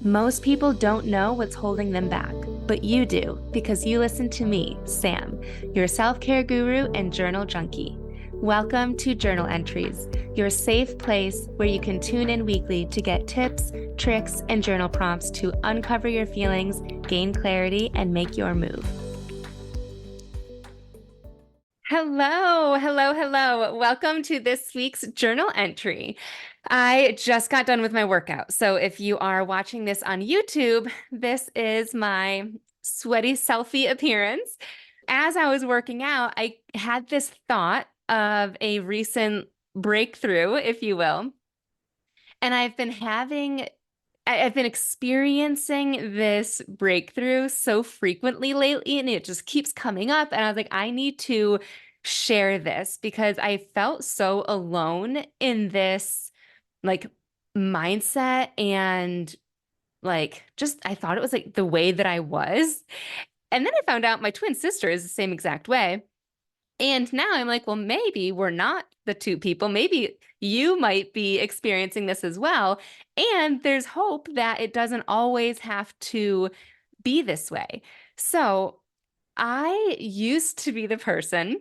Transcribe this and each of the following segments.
Most people don't know what's holding them back, but you do because you listen to me, Sam, your self-care guru and journal junkie. Welcome to Journal Entries, your safe place where you can tune in weekly to get tips, tricks, and journal prompts to uncover your feelings, gain clarity, and make your move. Hello. Welcome to this week's journal entry. I just got done with my workout. So if you are watching this on YouTube, this is my sweaty selfie appearance. As I was working out, I had this thought of a recent breakthrough, if you will. And I've been experiencing this breakthrough so frequently lately, and it just keeps coming up. And I was like, I need to share this because I felt so alone in this like mindset and just I thought it was like the way that I was. And then I found out my twin sister is the same exact way. And now I'm like, well, maybe we're not the two people. Maybe you might be experiencing this as well. And there's hope that it doesn't always have to be this way. So I used to be the person,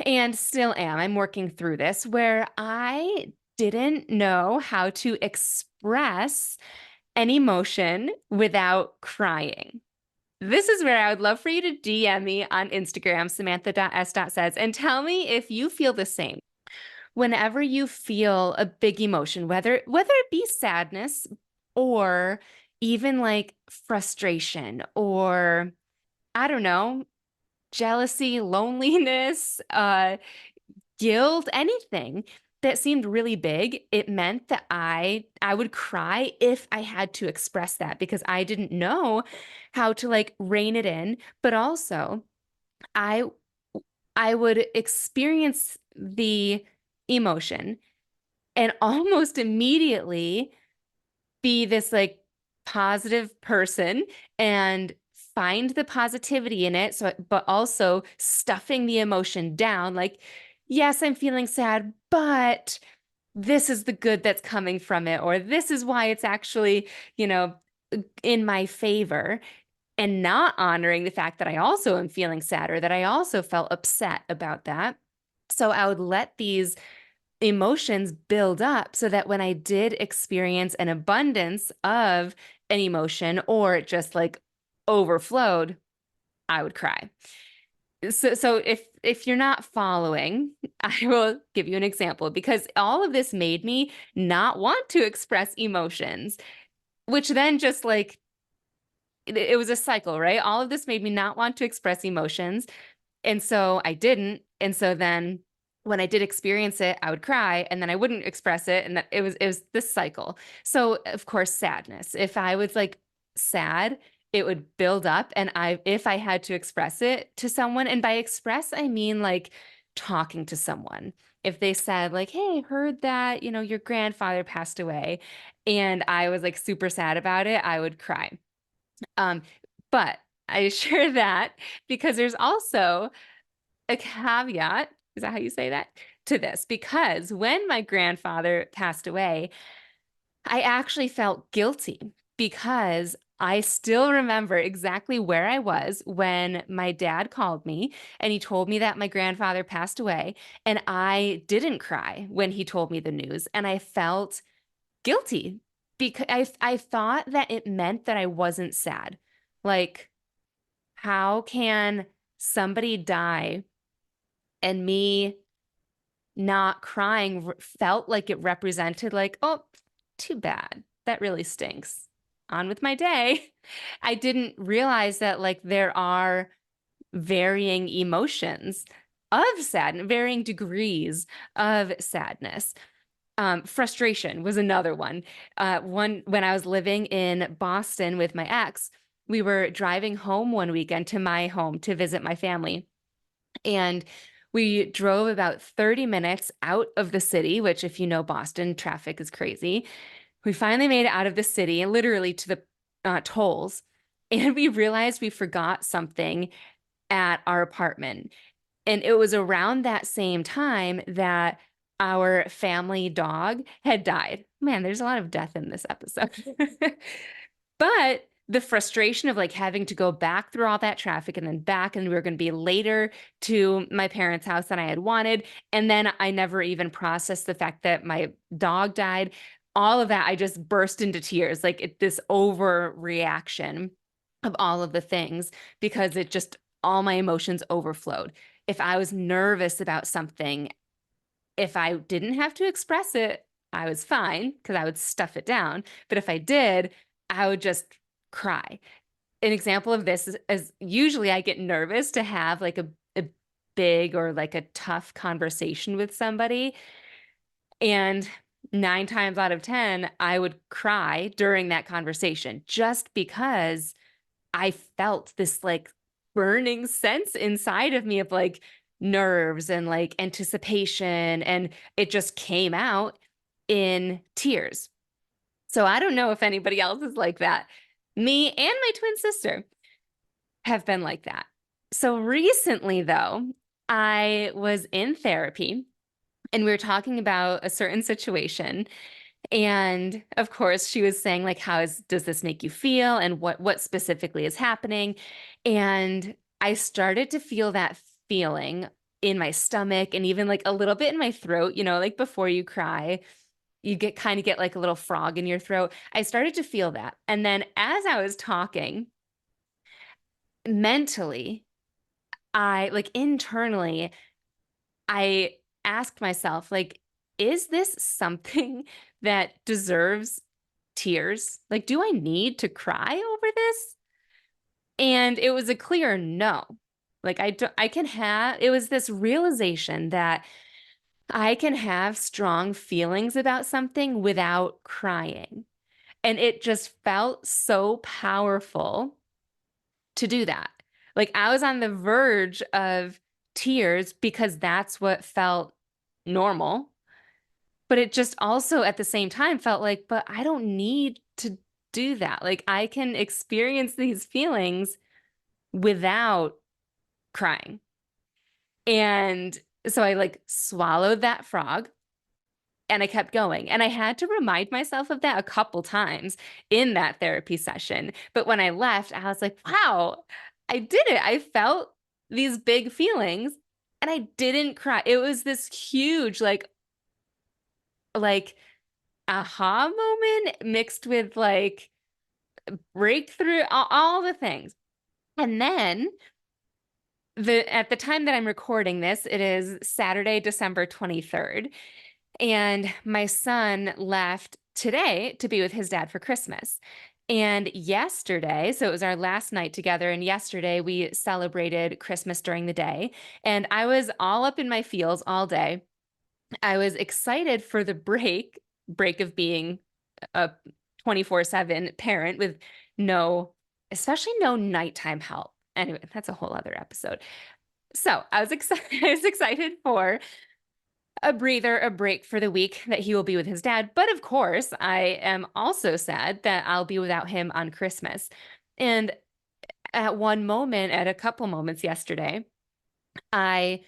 and still am, I'm working through this, where I didn't know how to express an emotion without crying. This is where I would love for you to DM me on Instagram, samantha.s.says, and tell me if you feel the same. Whenever you feel a big emotion, whether it be sadness or even like frustration or, I don't know, jealousy, loneliness, guilt, anything that seemed really big, it meant that I would cry if I had to express that because I didn't know how to like rein it in. But also I would experience the emotion and almost immediately be this like positive person and find the positivity in it. So, but also stuffing the emotion down. Like, yes, I'm feeling sad, but this is the good that's coming from it, or this is why it's actually, in my favor, and not honoring the fact that I also am feeling sad or that I also felt upset about that. So I would let these emotions build up so that when I did experience an abundance of an emotion or it just like overflowed, I would cry. So if you're not following, I will give you an example because all of this made me not want to express emotions, which then just like it was a cycle, right? All of this made me not want to express emotions. And so I didn't. And so then when I did experience it, I would cry and then I wouldn't express it. And that it was this cycle. So of course, sadness. If I was like sad, it would build up. And if I had to express it to someone, and by express, I mean like talking to someone. If they said like, hey, I heard that, your grandfather passed away, and I was like super sad about it, I would cry. But I share that because there's also a caveat, is that how you say that? To this, because when my grandfather passed away, I actually felt guilty because I still remember exactly where I was when my dad called me and he told me that my grandfather passed away. And I didn't cry when he told me the news. And I felt guilty because I thought that it meant that I wasn't sad. Like, how can somebody die and me not crying felt like it represented like, oh, too bad. That really stinks. On with my day. I didn't realize that like there are varying emotions of sadness, varying degrees of sadness. Frustration was another one. When I was living in Boston with my ex, we were driving home one weekend to my home to visit my family. And we drove about 30 minutes out of the city, which if you know Boston, traffic is crazy. We finally made it out of the city and literally to the tolls. And we realized we forgot something at our apartment. And it was around that same time that our family dog had died. Man, there's a lot of death in this episode. But the frustration of like having to go back through all that traffic and then back, and we were going to be later to my parents' house than I had wanted. And then I never even processed the fact that my dog died. All of that, I just burst into tears, like this overreaction of all of the things, because it just, all my emotions overflowed. If I was nervous about something, if I didn't have to express it, I was fine because I would stuff it down. But if I did, I would just cry. An example of this is usually I get nervous to have like a big or like a tough conversation with somebody. And 9 times out of 10, I would cry during that conversation just because I felt this like burning sense inside of me of like nerves and like anticipation. And it just came out in tears. So I don't know if anybody else is like that. Me and my twin sister have been like that. So recently, though, I was in therapy and we were talking about a certain situation. And of course, she was saying, like, does this make you feel? And what specifically is happening? And I started to feel that feeling in my stomach and even like a little bit in my throat, like before you cry, you get like a little frog in your throat. I started to feel that. And then as I was talking, mentally, I like internally, I asked myself, like, is this something that deserves tears? Like, do I need to cry over this? And it was a clear no. Like, I can have, it was this realization that I can have strong feelings about something without crying. And it just felt so powerful to do that. Like I was on the verge of tears because that's what felt normal. But it just also at the same time felt like, but I don't need to do that. Like I can experience these feelings without crying. And so I like swallowed that frog and I kept going. And I had to remind myself of that a couple times in that therapy session. But when I left, I was like, wow, I did it. I felt these big feelings and I didn't cry. It was this huge, like aha moment mixed with like breakthrough, all the things. And then at the time that I'm recording this, it is Saturday, December 23rd. And my son left today to be with his dad for Christmas. And yesterday, so it was our last night together, and yesterday we celebrated Christmas during the day. And I was all up in my feels all day. I was excited for the break of being a 24/7 parent with especially no nighttime help. Anyway, that's a whole other episode. So I was excited. I was excited for a breather, a break for the week that he will be with his dad. But of course, I am also sad that I'll be without him on Christmas. And at a couple moments yesterday, I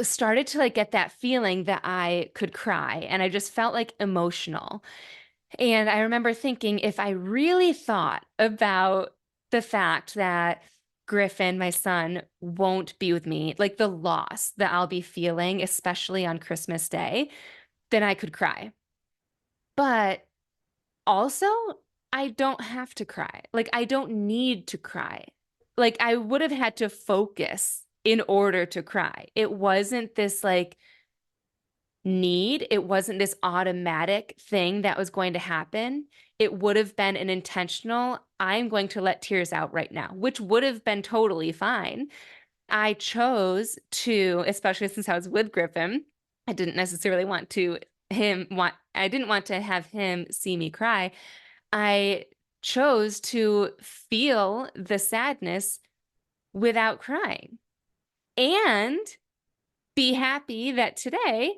started to like get that feeling that I could cry and I just felt like emotional. And I remember thinking if I really thought about the fact that Griffin, my son, won't be with me, like the loss that I'll be feeling, especially on Christmas Day, then I could cry. But also, I don't have to cry. Like, I don't need to cry. Like, I would have had to focus in order to cry. It wasn't this like need. It wasn't this automatic thing that was going to happen. It would have been an intentional, I'm going to let tears out right now, which would have been totally fine. I chose to, especially since I was with Griffin, I didn't necessarily I didn't want to have him see me cry. I chose to feel the sadness without crying and be happy that today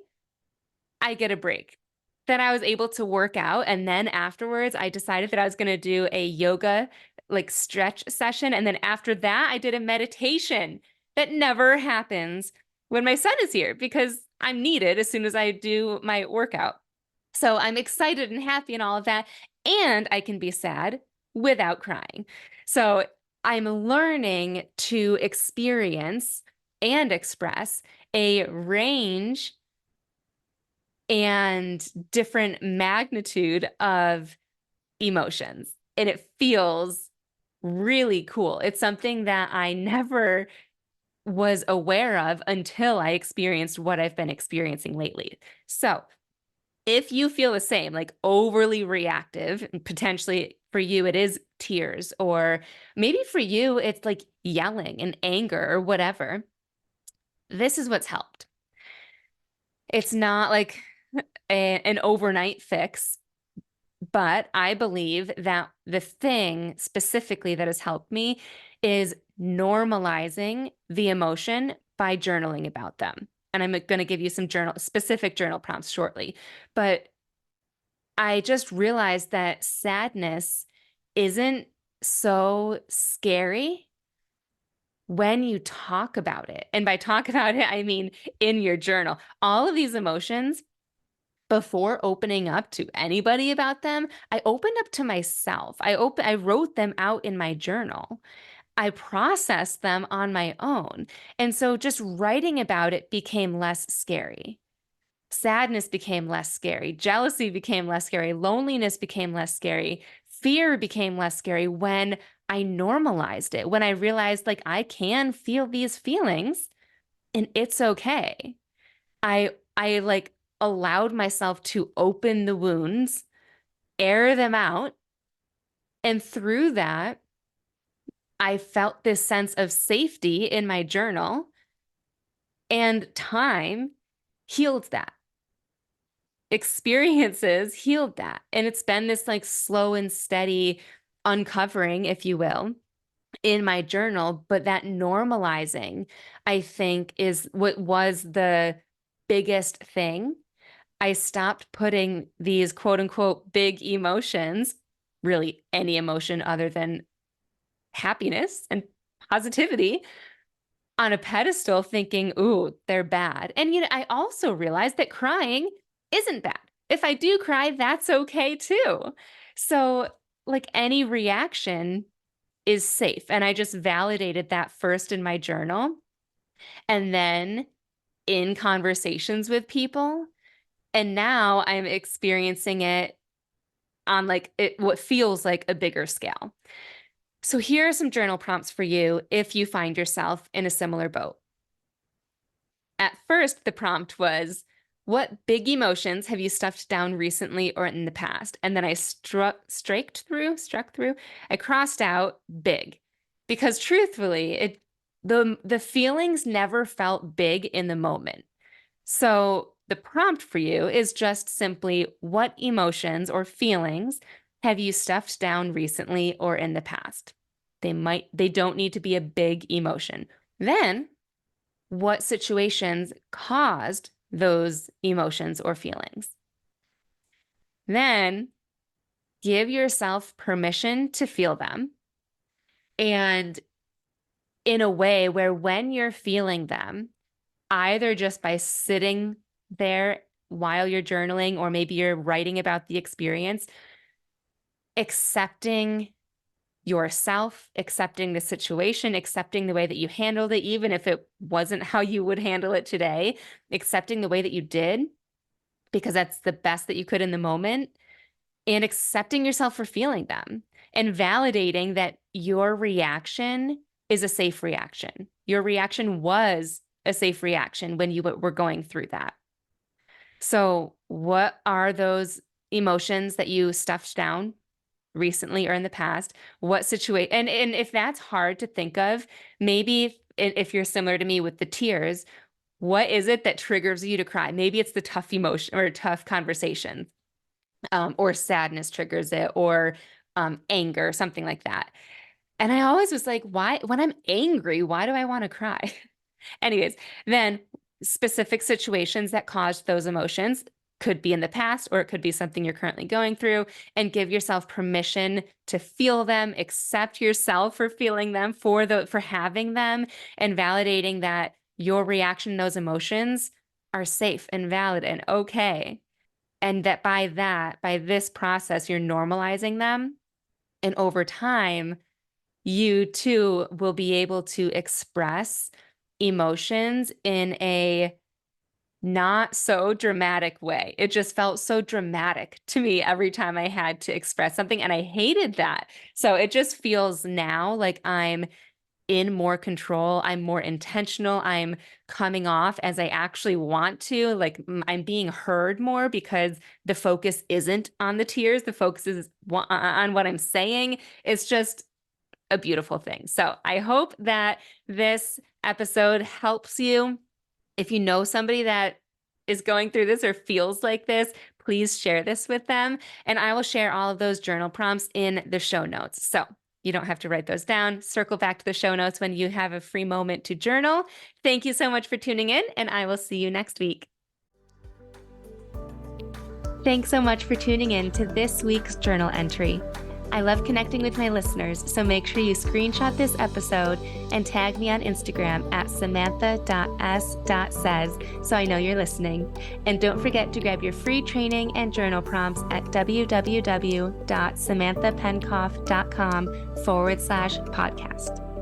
I get a break, that I was able to work out. And then afterwards, I decided that I was going to do a yoga like stretch session. And then after that, I did a meditation that never happens when my son is here because I'm needed as soon as I do my workout. So I'm excited and happy and all of that. And I can be sad without crying. So I'm learning to experience and express a range and different magnitude of emotions. And it feels really cool. It's something that I never was aware of until I experienced what I've been experiencing lately. So if you feel the same, like overly reactive, and potentially for you, it is tears, or maybe for you, it's like yelling and anger or whatever, this is what's helped. It's not like an overnight fix, but I believe that the thing specifically that has helped me is normalizing the emotion by journaling about them. And I'm going to give you some specific journal prompts shortly. But I just realized that sadness isn't so scary when you talk about it. And by talk about it, I mean in your journal. All of these emotions, before opening up to anybody about them, I opened up to myself. I wrote them out in my journal. I processed them on my own. And so just writing about it became less scary. Sadness became less scary. Jealousy became less scary. Loneliness became less scary. Fear became less scary when I normalized it, when I realized like I can feel these feelings and it's okay. I like allowed myself to open the wounds, air them out, and through that I felt this sense of safety in my journal, and time healed that. Experiences healed that. And it's been this like slow and steady uncovering, if you will, in my journal. But that normalizing, I think, is what was the biggest thing. I stopped putting these quote unquote big emotions, really any emotion other than happiness and positivity, on a pedestal thinking, ooh, they're bad. And, I also realized that crying isn't bad. If I do cry, that's okay too. So, like any reaction is safe. And I just validated that first in my journal and then in conversations with people. And now I'm experiencing it on what feels like a bigger scale. So here are some journal prompts for you if you find yourself in a similar boat. At first, the prompt was, what big emotions have you stuffed down recently or in the past? And then I struck through, I crossed out big because truthfully, the feelings never felt big in the moment. So the prompt for you is just simply, what emotions or feelings have you stuffed down recently or in the past? They don't need to be a big emotion. Then what situations caused those emotions or feelings. Then give yourself permission to feel them, and in a way where when you're feeling them, either just by sitting there while you're journaling, or maybe you're writing about the experience, accepting yourself, accepting the situation, accepting the way that you handled it, even if it wasn't how you would handle it today, accepting the way that you did, because that's the best that you could in the moment, and accepting yourself for feeling them and validating that your reaction is a safe reaction. Your reaction was a safe reaction when you were going through that. So, what are those emotions that you stuffed down recently or in the past? What situation? And if that's hard to think of, maybe if you're similar to me with the tears, what is it that triggers you to cry? Maybe it's the tough emotion or tough conversation, or sadness triggers it, or anger, something like that. And I always was like, why, when I'm angry, why do I want to cry? Anyways, then specific situations that caused those emotions could be in the past, or it could be something you're currently going through, and give yourself permission to feel them, accept yourself for feeling them, for having them, and validating that your reaction to those emotions are safe and valid and okay. And that by this process, you're normalizing them. And over time, you too will be able to express emotions in a not so dramatic way. It just felt so dramatic to me every time I had to express something, and I hated that. So it just feels now like I'm in more control. I'm more intentional. I'm coming off as I actually want to. Like I'm being heard more because the focus isn't on the tears. The focus is on what I'm saying. It's just a beautiful thing. So I hope that this episode helps you. If you know somebody that is going through this or feels like this, please share this with them. And I will share all of those journal prompts in the show notes. So you don't have to write those down. Circle back to the show notes when you have a free moment to journal. Thank you so much for tuning in, and I will see you next week. Thanks so much for tuning in to this week's journal entry. I love connecting with my listeners, so make sure you screenshot this episode and tag me on Instagram at samantha.s.says so I know you're listening. And don't forget to grab your free training and journal prompts at www.samanthapenkoff.com/podcast.